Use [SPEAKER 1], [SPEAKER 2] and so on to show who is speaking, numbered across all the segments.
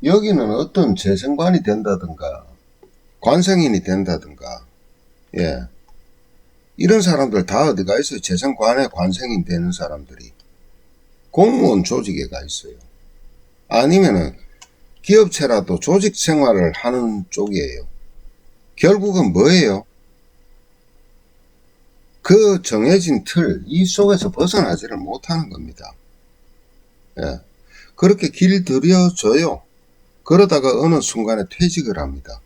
[SPEAKER 1] 여기는 어떤 재생관이 된다든가 관생인이 된다든가, 예, 이런 사람들 다 어디가 있어요? 재생관에 관생인 되는 사람들이 공무원 조직에 가 있어요. 아니면은 기업체라도 조직 생활을 하는 쪽이에요. 결국은 뭐예요? 그 정해진 틀, 이 속에서 벗어나지를 못하는 겁니다. 예. 그렇게 길들여져요. 그러다가 어느 순간에 퇴직을 합니다.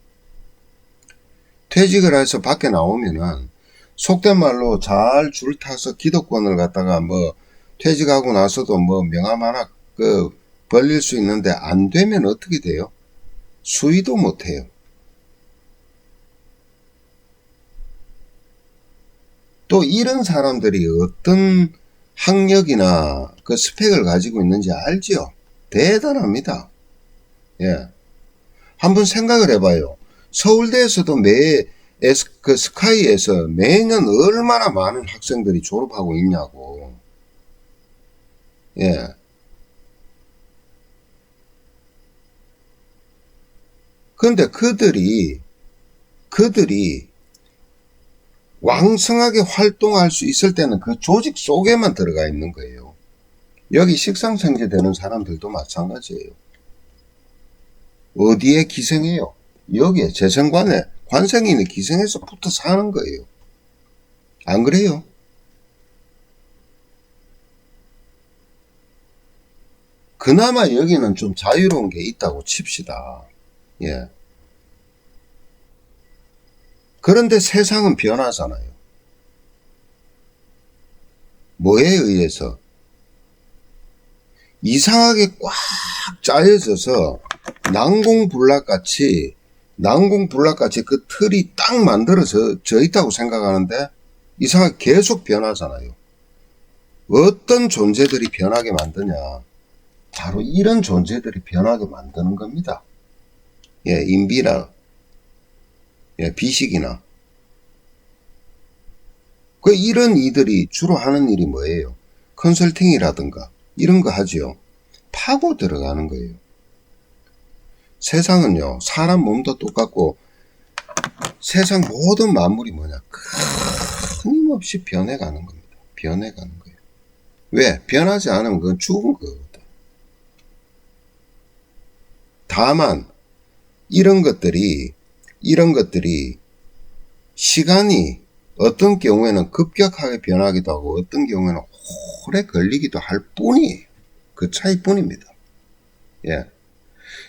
[SPEAKER 1] 퇴직을 해서 밖에 나오면은 속된 말로 잘 줄 타서 기득권을 갖다가 뭐 퇴직하고 나서도 뭐 명함 하나 벌릴 수 있는데 안 되면 어떻게 돼요? 수의도 못 해요. 또 이런 사람들이 어떤 학력이나 그 스펙을 가지고 있는지 알지요? 대단합니다. 예. 한번 생각을 해봐요. 서울대에서도 그 스카이에서 매년 얼마나 많은 학생들이 졸업하고 있냐고. 예. 근데 그들이 왕성하게 활동할 수 있을 때는 그 조직 속에만 들어가 있는 거예요. 여기 식상생제 되는 사람들도 마찬가지예요. 어디에 기생해요? 여기에 재생관에 관생인이 기생해서 붙어 사는 거예요. 안 그래요? 그나마 여기는 좀 자유로운 게 있다고 칩시다. 예. 그런데 세상은 변하잖아요. 뭐에 의해서? 이상하게 꽉 짜여져서 난공불락같이 그 틀이 딱 만들어져 있다고 생각하는데 이상하게 계속 변하잖아요. 어떤 존재들이 변하게 만드냐? 바로 이런 존재들이 변하게 만드는 겁니다. 예, 인비나, 예, 비식이나. 이런 이들이 주로 하는 일이 뭐예요? 컨설팅이라든가, 이런 거 하지요. 파고 들어가는 거예요. 세상은요, 사람 몸도 똑같고, 세상 모든 만물이 뭐냐? 끊임없이 변해가는 겁니다. 변해가는 거예요. 왜? 변하지 않으면 그건 죽은 거거든. 다만, 이런 것들이 시간이 어떤 경우에는 급격하게 변하기도 하고 어떤 경우에는 오래 걸리기도 할 뿐이에요. 그 차이뿐입니다. 예.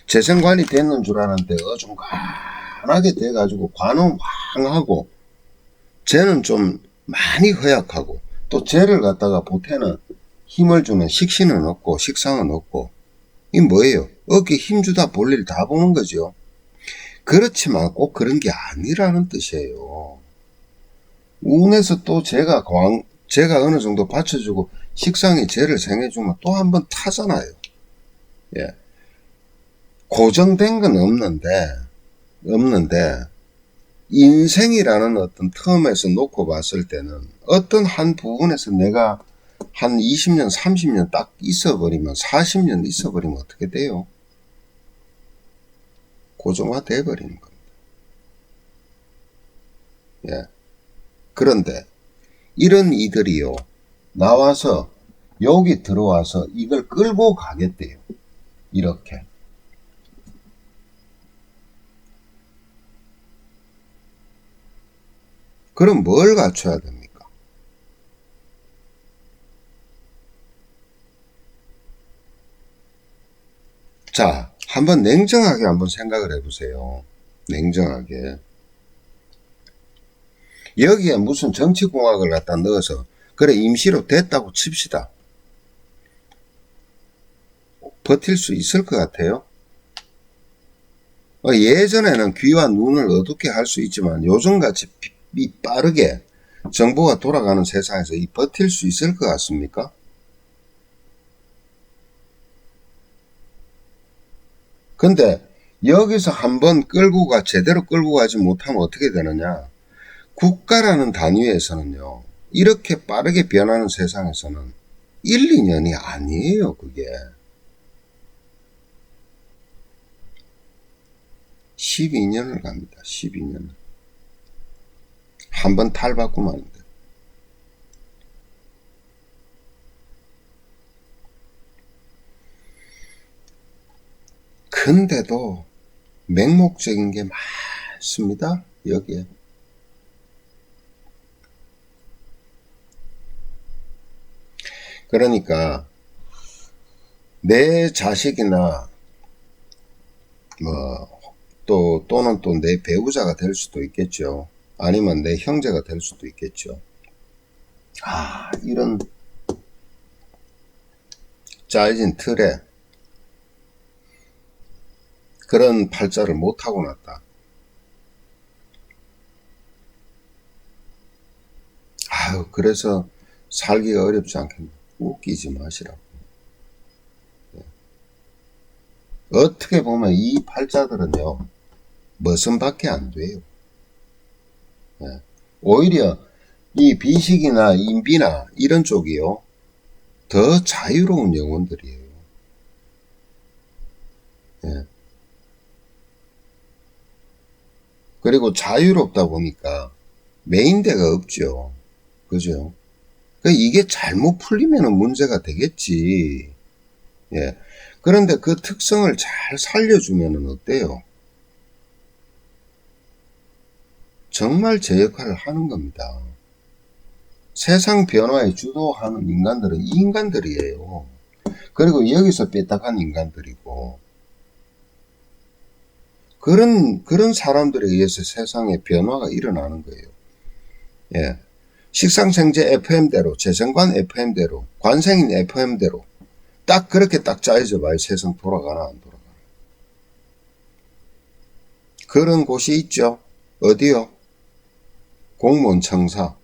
[SPEAKER 1] 재생관이 됐는 줄 아는데 어중간하게 돼가지고 관은 왕하고 쟤는 좀 많이 허약하고 또 쟤를 갖다가 보태는 힘을 주는 식신은 없고 식상은 없고 이 뭐예요? 어깨 힘주다 볼일 다 보는 거죠. 그렇지만 꼭 그런 게 아니라는 뜻이에요. 운에서 또 제가 어느 정도 받쳐주고 식상이 쟤를 생해주면 또 한 번 타잖아요. 예. 고정된 건 없는데 인생이라는 어떤 텀에서 놓고 봤을 때는 어떤 한 부분에서 내가 한 20년, 30년 딱 있어버리면 40년 있어버리면 어떻게 돼요? 고정화 돼버리는 겁니다. 예. 그런데 이런 이들이요 나와서 여기 들어와서 이걸 끌고 가겠대요. 이렇게. 그럼 뭘 갖춰야 됩니까? 자, 한번 냉정하게 한번 생각을 해보세요. 냉정하게. 여기에 무슨 정치공학을 갖다 넣어서 그래 임시로 됐다고 칩시다. 버틸 수 있을 것 같아요? 예전에는 귀와 눈을 어둡게 할 수 있지만 요즘같이 빠르게 정보가 돌아가는 세상에서 버틸 수 있을 것 같습니까? 근데 여기서 한번 제대로 끌고 가지 못하면 어떻게 되느냐? 국가라는 단위에서는요, 이렇게 빠르게 변하는 세상에서는 1, 2년이 아니에요, 그게. 12년을 갑니다. 12년. 한 번 탈받고 마는데. 근데도 맹목적인 게 많습니다. 여기에. 그러니까 내 자식이나 또는 또 내 배우자가 될 수도 있겠죠. 아니면 내 형제가 될 수도 있겠죠. 이런 짜여진 틀에 그런 팔자를 못하고 났다. 그래서 살기가 어렵지 않겠나. 웃기지 마시라고. 어떻게 보면 이 팔자들은요, 머슴밖에 안 돼요. 오히려 이 비식이나 인비나 이런 쪽이요, 더 자유로운 영혼들이에요. 그리고 자유롭다 보니까 메인대가 없죠. 그죠? 이게 잘못 풀리면 문제가 되겠지. 그런데 그 특성을 잘 살려주면 어때요? 정말 제 역할을 하는 겁니다. 세상 변화에 주도하는 인간들은 이 인간들이에요. 그리고 여기서 삐딱한 인간들이고, 그런 사람들에 의해서 세상에 변화가 일어나는 거예요. 식상생제 FM대로, 재생관 FM대로, 관생인 FM대로, 딱 그렇게 딱 짜여져 봐요. 세상 돌아가나 안 돌아가나. 그런 곳이 있죠. 어디요? 공무원 청사.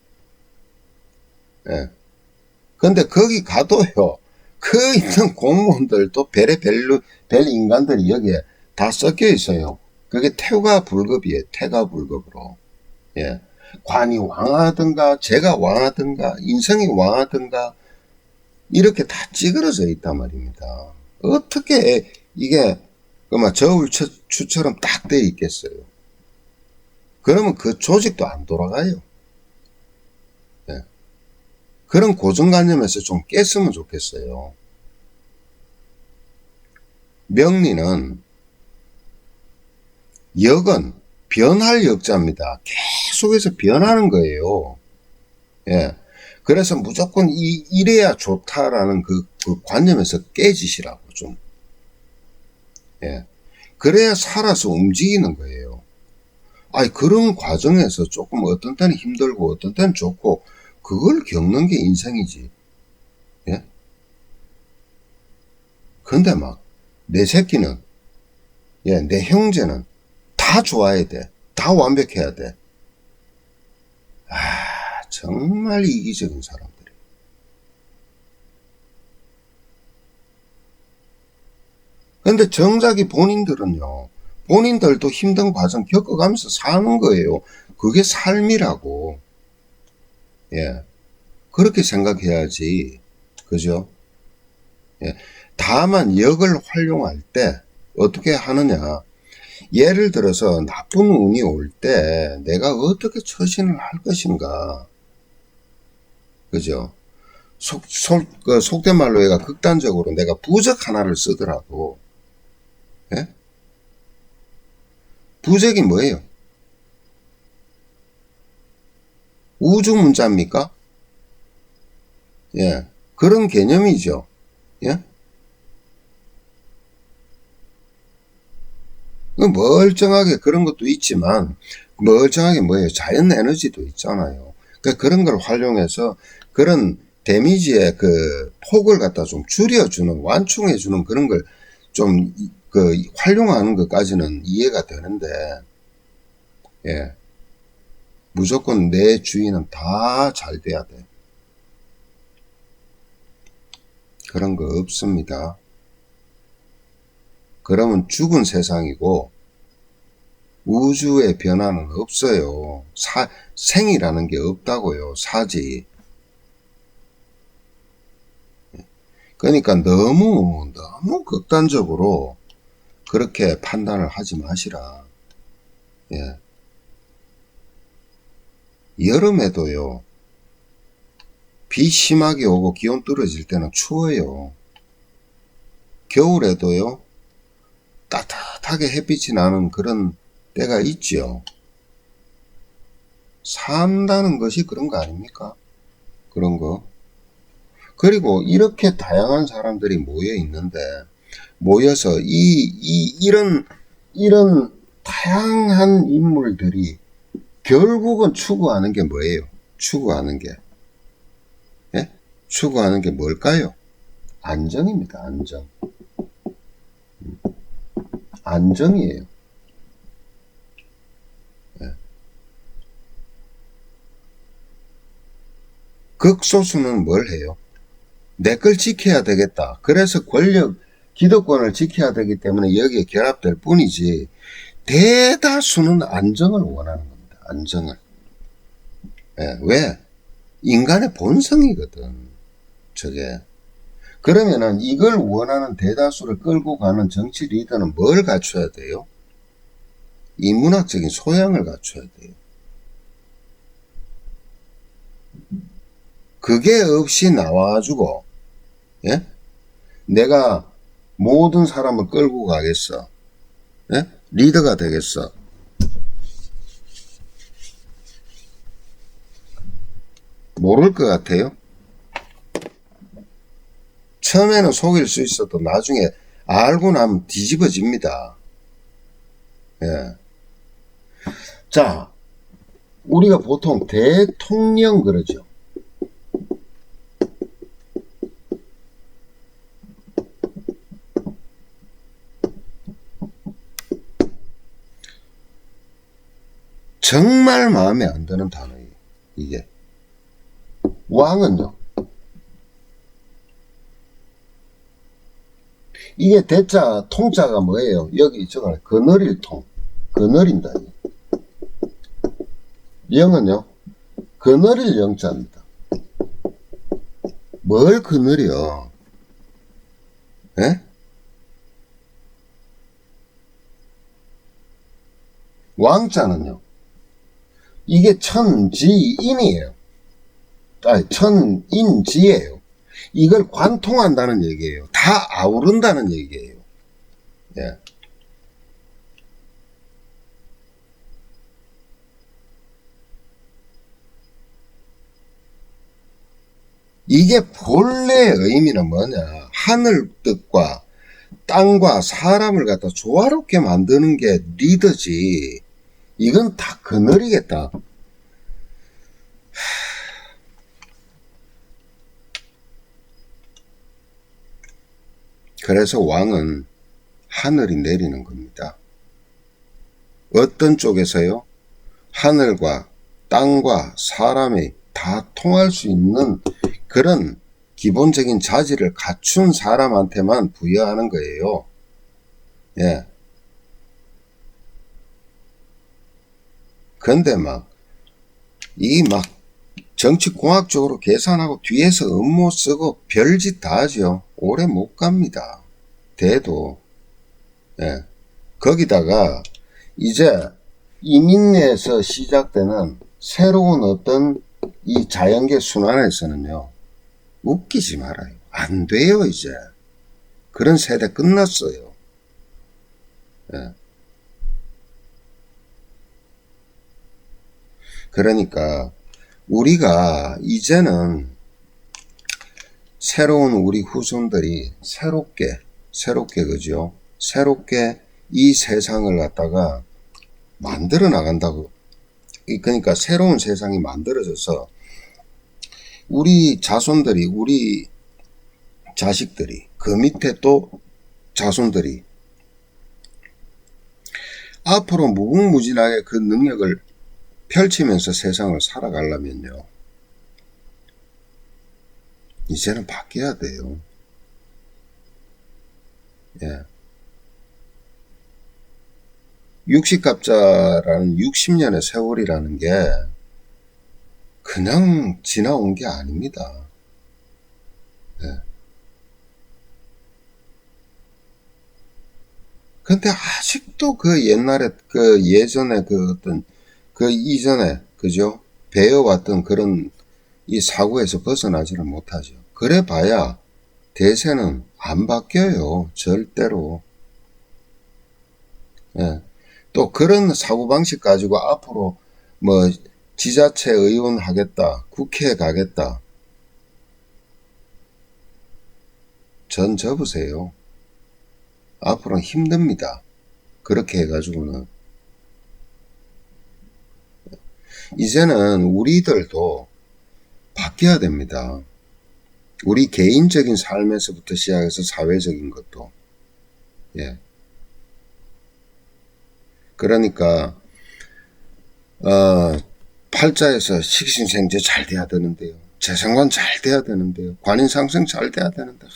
[SPEAKER 1] 근데 거기 가도요, 그 있는 공무원들도 별 인간들이 여기에 다 섞여 있어요. 그게 태가 불급이에요. 태가 불급으로. 관이 왕하든가, 제가 왕하든가, 인성이 왕하든가, 이렇게 다 찌그러져 있단 말입니다. 어떻게 이게 저울추처럼 딱 돼 있겠어요? 그러면 그 조직도 안 돌아가요. 그런 고정관념에서 좀 깼으면 좋겠어요. 명리는 역은 변할 역자입니다. 계속해서 변하는 거예요. 그래서 무조건 이래야 좋다라는 그 관념에서 깨지시라고 좀. 그래야 살아서 움직이는 거예요. 그런 과정에서 조금 어떤 때는 힘들고 어떤 때는 좋고 그걸 겪는 게 인생이지. 근데 내 새끼는, 내 형제는 다 좋아야 돼. 다 완벽해야 돼. 정말 이기적인 사람들이. 근데 정작이 본인들도 힘든 과정 겪어가면서 사는 거예요. 그게 삶이라고. 그렇게 생각해야지. 그죠? 다만 역을 활용할 때 어떻게 하느냐. 예를 들어서 나쁜 운이 올 때 내가 어떻게 처신을 할 것인가. 그죠? 속된 말로 얘가 극단적으로 내가 부적 하나를 쓰더라도, 부적이 뭐예요? 우주 문자입니까? 그런 개념이죠. 멀쩡하게 그런 것도 있지만, 멀쩡하게 뭐예요? 자연 에너지도 있잖아요. 그러니까 그런 걸 활용해서 그런 데미지의 그 폭을 갖다 좀 줄여주는, 완충해주는 그런 걸 좀 활용하는 것까지는 이해가 되는데, 무조건 내 주인은 다 잘 돼야 돼. 그런 거 없습니다. 그러면 죽은 세상이고 우주의 변화는 없어요. 생이라는 게 없다고요. 사지. 그러니까 너무 극단적으로 그렇게 판단을 하지 마시라. 예. 여름에도요, 비 심하게 오고 기온 떨어질 때는 추워요. 겨울에도요, 따뜻하게 햇빛이 나는 그런 때가 있죠. 산다는 것이 그런 거 아닙니까? 그런 거. 그리고 이렇게 다양한 사람들이 모여 있는데, 모여서 이런 다양한 인물들이 결국은 추구하는 게 뭐예요? 추구하는 게. 예? 추구하는 게 뭘까요? 안정입니다. 안정. 안정이에요. 예. 극소수는 뭘 해요? 내 걸 지켜야 되겠다. 그래서 기득권을 지켜야 되기 때문에 여기에 결합될 뿐이지, 대다수는 안정을 원하는 겁니다. 안정을. 예, 왜? 인간의 본성이거든. 저게. 그러면은 이걸 원하는 대다수를 끌고 가는 정치 리더는 뭘 갖춰야 돼요? 인문학적인 소양을 갖춰야 돼요. 그게 없이 나와가지고, 예? 내가 모든 사람을 끌고 가겠어. 예? 리더가 되겠어. 모를 것 같아요? 처음에는 속일 수 있어도 나중에 알고 나면 뒤집어집니다. 예. 자, 우리가 보통 대통령 그러죠. 정말 마음에 안 드는 단어예요. 이게. 왕은요. 이게 대자 통자가 뭐예요? 여기 저거 거느릴 통. 거느린다. 영은요. 거느릴 영자입니다. 뭘 거느려? 예? 왕자는요. 이게 천지인이에요. 아니, 천인지예요. 이걸 관통한다는 얘기예요. 다 아우른다는 얘기예요. 예. 이게 본래의 의미는 뭐냐? 하늘 뜻과 땅과 사람을 갖다 조화롭게 만드는 게 리더지. 이건 다 거느리겠다. 그래서 왕은 하늘이 내리는 겁니다. 어떤 쪽에서요? 하늘과 땅과 사람이 다 통할 수 있는 그런 기본적인 자질을 갖춘 사람한테만 부여하는 거예요. 예. 근데 이 정치공학적으로 계산하고 뒤에서 음모 쓰고 별짓 다 하죠. 오래 못 갑니다. 돼도. 예. 거기다가 이제 이민내에서 시작되는 새로운 어떤 이 자연계 순환에서는요. 웃기지 말아요. 안 돼요, 이제. 그런 세대 끝났어요. 예. 그러니까 우리가 이제는 새로운 우리 후손들이 새롭게 그죠? 새롭게 이 세상을 갖다가 만들어 나간다고. 그러니까 새로운 세상이 만들어져서 우리 자손들이, 우리 자식들이, 그 밑에 또 자손들이 앞으로 무궁무진하게 그 능력을 펼치면서 세상을 살아가려면요. 이제는 바뀌어야 돼요. 예. 60갑자라는 60년의 세월이라는 게 그냥 지나온 게 아닙니다. 예. 근데 아직도 그 옛날에 그 예전에 그 어떤 그 이전에 그죠? 배워왔던 그런 이 사고에서 벗어나지를 못하죠. 그래 봐야 대세는 안 바뀌어요. 절대로. 예. 또 그런 사고방식 가지고 앞으로 뭐 지자체 의원 하겠다, 국회에 가겠다. 전 접으세요. 앞으로는 힘듭니다. 그렇게 해가지고는. 이제는 우리들도 바뀌어야 됩니다. 우리 개인적인 삶에서부터 시작해서 사회적인 것도. 예. 그러니까 팔자에서 식신생제 잘 돼야 되는데요. 재생관 잘 돼야 되는데요. 관인상승 잘 돼야 되는데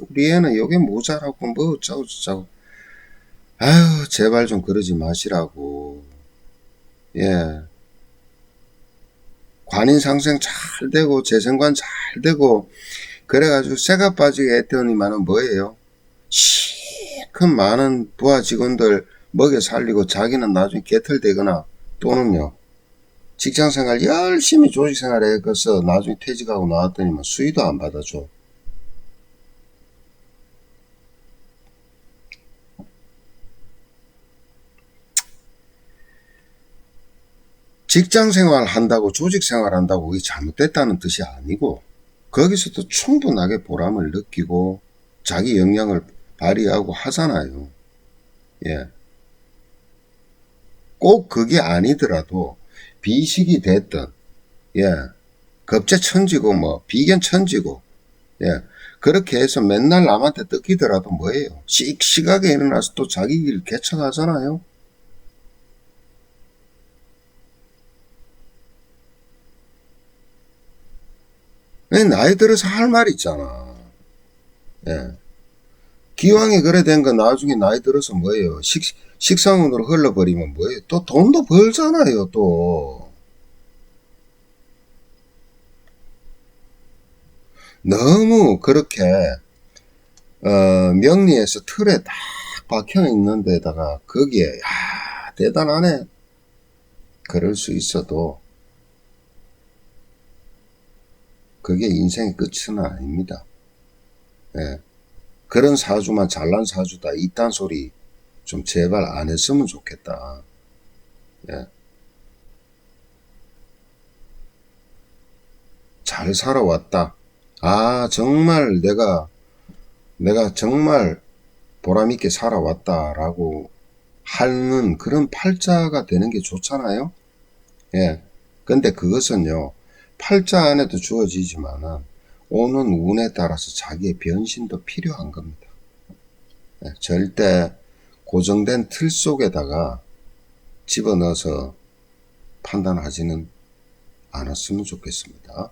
[SPEAKER 1] 우리 애는 요게 모자라고 뭐 어쩌고 저쩌고. 아유 제발 좀 그러지 마시라고. 예. 관인상승 잘 되고 재생관 잘 되고 그래가지고 새가 빠지게 했더니만은 뭐예요? 시큰 많은 부하 직원들 먹여 살리고 자기는 나중에 개털되거나 또는요 직장생활 열심히 조직생활 해서 나중에 퇴직하고 나왔더니만 수의도 안 받아줘. 직장생활 한다고 조직생활 한다고 그게 잘못됐다는 뜻이 아니고 거기서도 충분하게 보람을 느끼고 자기 역량을 발휘하고 하잖아요. 예. 꼭 그게 아니더라도 비식이 됐든 예. 급제천지고 뭐 비견천지고 예. 그렇게 해서 맨날 남한테 뜯기더라도 뭐예요? 씩씩하게 일어나서 또 자기 길 개척하잖아요. 나이 들어서 할 말 있잖아. 예. 기왕에 그래 된 거 나중에 나이 들어서 뭐예요? 식상으로 흘러버리면 뭐예요? 또 돈도 벌잖아요, 또. 너무 그렇게, 명리에서 틀에 딱 박혀 있는 데다가 거기에, 야, 대단하네. 그럴 수 있어도, 그게 인생의 끝은 아닙니다. 예. 그런 사주만 잘난 사주다. 이딴 소리 좀 제발 안 했으면 좋겠다. 예. 잘 살아왔다. 아, 정말 내가 정말 보람있게 살아왔다라고 하는 그런 팔자가 되는 게 좋잖아요. 예. 근데 그것은요, 팔자 안에도 주어지지만은 오는 운에 따라서 자기의 변신도 필요한 겁니다. 예. 절대 고정된 틀 속에다가 집어넣어서 판단하지는 않았으면 좋겠습니다.